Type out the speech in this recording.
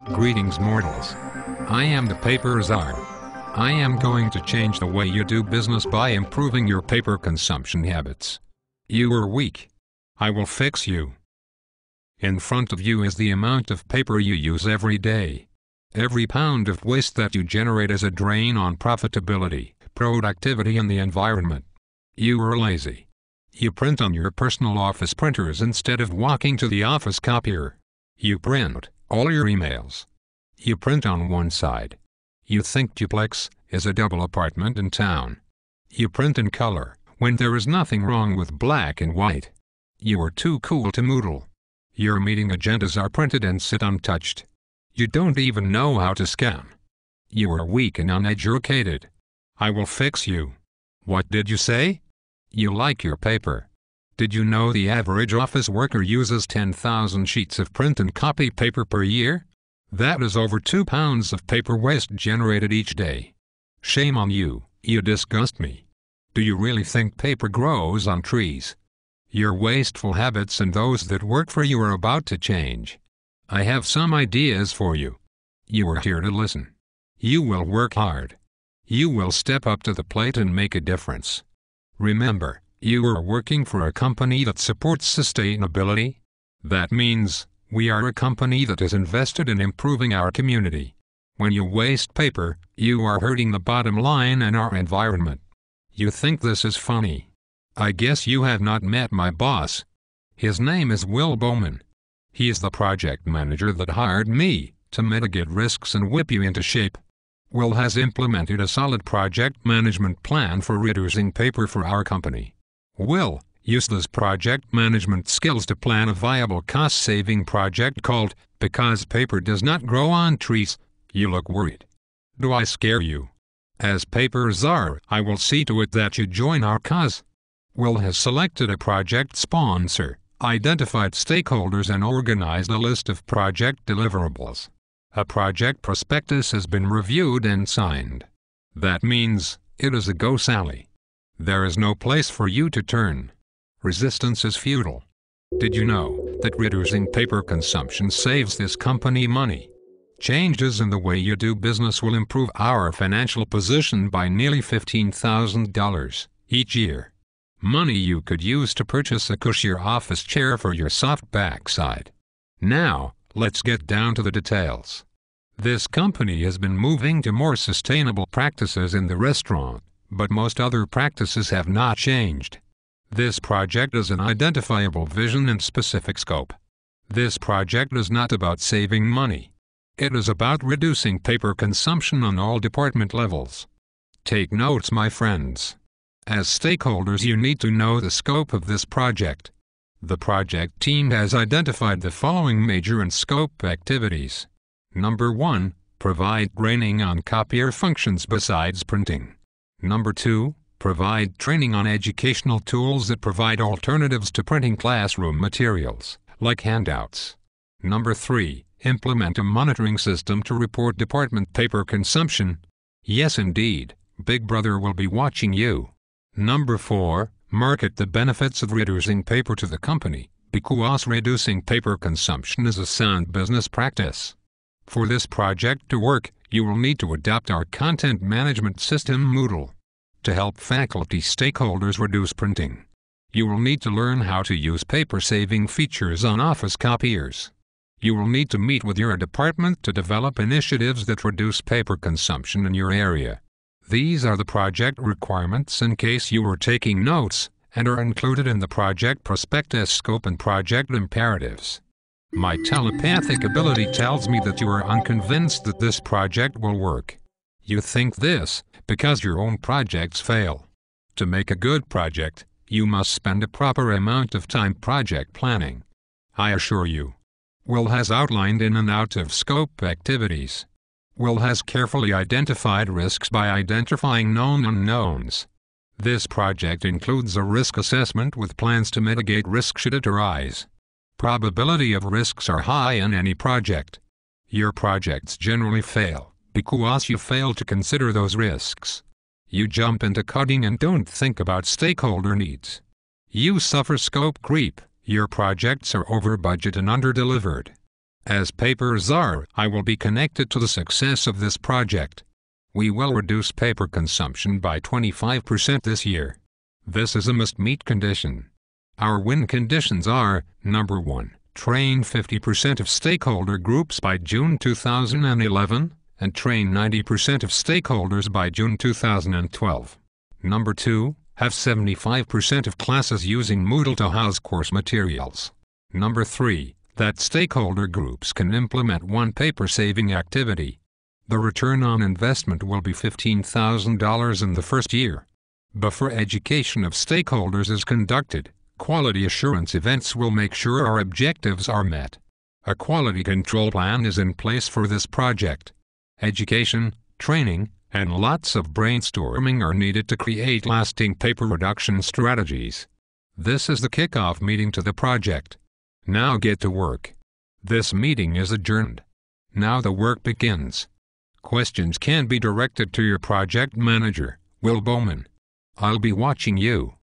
Greetings, mortals. I am the Paper Czar. I am going to change the way you do business by improving your paper consumption habits. You are weak. I will fix you. In front of you is the amount of paper you use every day. Every pound of waste that you generate is a drain on profitability, productivity, and the environment. You are lazy. You print on your personal office printers instead of walking to the office copier. You print all your emails. You print on one side. You think duplex is a double apartment in town. You print in color, when there is nothing wrong with black and white. You are too cool to Moodle. Your meeting agendas are printed and sit untouched. You don't even know how to scan. You are weak and uneducated. I will fix you. What did you say? You like your paper. Did you know the average office worker uses 10,000 sheets of print and copy paper per year? That is over 2 pounds of paper waste generated each day. Shame on you, you disgust me. Do you really think paper grows on trees? Your wasteful habits and those that work for you are about to change. I have some ideas for you. You are here to listen. You will work hard. You will step up to the plate and make a difference. Remember, you are working for a company that supports sustainability. That means, we are a company that is invested in improving our community. When you waste paper, you are hurting the bottom line and our environment. You think this is funny? I guess you have not met my boss. His name is Will Bowman. He is the project manager that hired me to mitigate risks and whip you into shape. Will has implemented a solid project management plan for reducing paper for our company. Will used this project management skills to plan a viable cost-saving project called Because Paper Does Not Grow on Trees. You look worried. Do I scare you? As Paper Czar, I will see to it that you join our cause. Will has selected a project sponsor, identified stakeholders, and organized a list of project deliverables. A project prospectus has been reviewed and signed. That means, it is a go, Sally. There is no place for you to turn. Resistance is futile. Did you know that reducing paper consumption saves this company money? Changes in the way you do business will improve our financial position by nearly $15,000 each year. Money you could use to purchase a cushier office chair for your soft backside. Now, let's get down to the details. This company has been moving to more sustainable practices in the restaurant, but most other practices have not changed. This project is an identifiable vision and specific scope. This project is not about saving money. It is about reducing paper consumption on all department levels. Take notes, my friends. As stakeholders, you need to know the scope of this project. The project team has identified the following major and scope activities. Number 1, provide training on copier functions besides printing. Number 2, provide training on educational tools that provide alternatives to printing classroom materials, like handouts. Number 3, implement a monitoring system to report department paper consumption. Yes, indeed, Big Brother will be watching you. Number 4, market the benefits of reducing paper to the company, because reducing paper consumption is a sound business practice. For this project to work, you will need to adopt our content management system Moodle. To help faculty stakeholders reduce printing, you will need to learn how to use paper-saving features on office copiers. You will need to meet with your department to develop initiatives that reduce paper consumption in your area. These are the project requirements in case you are taking notes, and are included in the project prospectus scope and project imperatives. My telepathic ability tells me that you are unconvinced that this project will work. You think this because your own projects fail. To make a good project, you must spend a proper amount of time project planning. I assure you. Will has outlined in and out of scope activities. Will has carefully identified risks by identifying known unknowns. This project includes a risk assessment with plans to mitigate risk should it arise. Probability of risks are high in any project. Your projects generally fail because you fail to consider those risks. You jump into coding and don't think about stakeholder needs. You suffer scope creep. Your projects are over budget and under-delivered. As Paper Czar, I will be connected to the success of this project. We will reduce paper consumption by 25% this year. This is a must-meet condition. Our win conditions are: number 1, train 50% of stakeholder groups by June 2011, and train 90% of stakeholders by June 2012. Number 2, have 75% of classes using Moodle to house course materials. Number 3, that stakeholder groups can implement one paper-saving activity. The return on investment will be $15,000 in the first year. Before education of stakeholders is conducted, quality assurance events will make sure our objectives are met. A quality control plan is in place for this project. Education, training, and lots of brainstorming are needed to create lasting paper reduction strategies. This is the kickoff meeting to the project. Now get to work. This meeting is adjourned. Now the work begins. Questions can be directed to your project manager, Will Bowman. I'll be watching you.